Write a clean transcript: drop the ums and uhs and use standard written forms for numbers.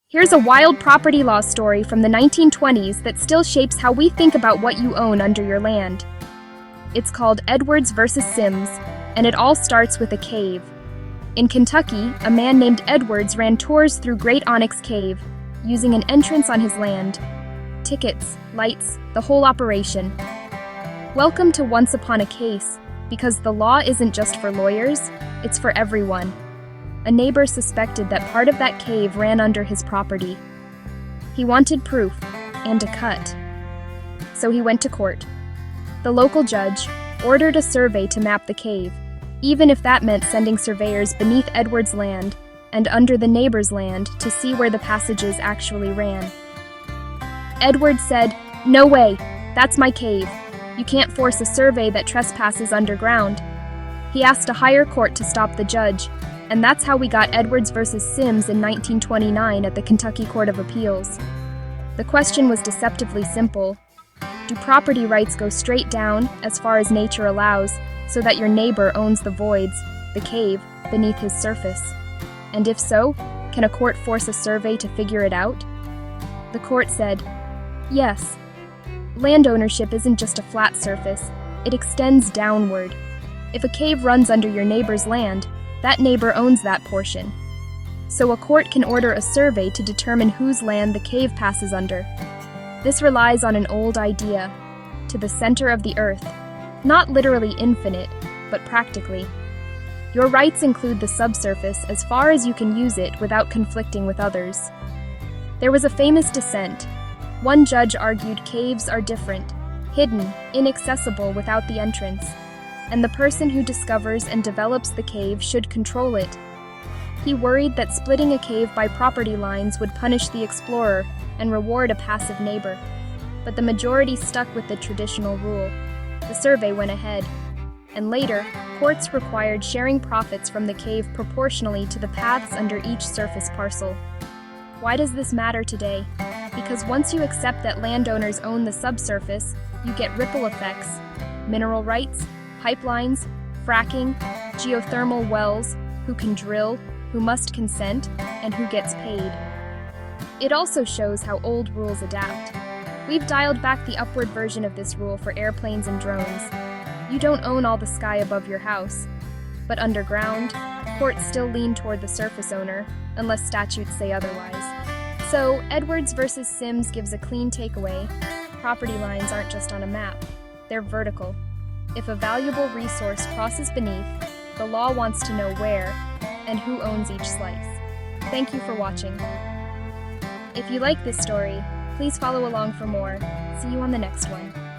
Here's a wild property law story from the 1920s that still shapes how we think about what you own under your land. It's called Edwards versus Sims, and it all starts with a cave. In Kentucky, a man named Edwards ran tours through Great Onyx Cave, using an entrance on his land. Tickets, lights, the whole operation. Welcome to Once Upon a Case, because the law isn't just for lawyers, it's for everyone. A neighbor suspected that part of that cave ran under his property. He wanted proof, and a cut. So he went to court. The local judge ordered a survey to map the cave, even if that meant sending surveyors beneath Edwards' land and under the neighbor's land to see where the passages actually ran. Edwards said, "No way, that's my cave. You can't force a survey that trespasses underground." He asked a higher court to stop the judge, and that's how we got Edwards versus Sims in 1929 at the Kentucky Court of Appeals. The question was deceptively simple. Do property rights go straight down, as far as nature allows, so that your neighbor owns the voids, the cave, beneath his surface? And if so, can a court force a survey to figure it out? The court said, yes. Land ownership isn't just a flat surface, it extends downward. If a cave runs under your neighbor's land, that neighbor owns that portion. So a court can order a survey to determine whose land the cave passes under. This relies on an old idea, to the center of the earth, not literally infinite, but practically. Your rights include the subsurface as far as you can use it without conflicting with others. There was a famous dissent. One judge argued caves are different, hidden, inaccessible without the entrance, and the person who discovers and develops the cave should control it. He worried that splitting a cave by property lines would punish the explorer and reward a passive neighbor. But the majority stuck with the traditional rule. The survey went ahead, and later, courts required sharing profits from the cave proportionally to the paths under each surface parcel. Why does this matter today? Because once you accept that landowners own the subsurface, you get ripple effects, mineral rights, pipelines, fracking, geothermal wells, who can drill, who must consent, and who gets paid. It also shows how old rules adapt. We've dialed back the upward version of this rule for airplanes and drones. You don't own all the sky above your house. But underground, courts still lean toward the surface owner, unless statutes say otherwise. So, Edwards versus Sims gives a clean takeaway. Property lines aren't just on a map, they're vertical. If a valuable resource crosses beneath, the law wants to know where and who owns each slice. Thank you for watching. If you like this story, please follow along for more. See you on the next one.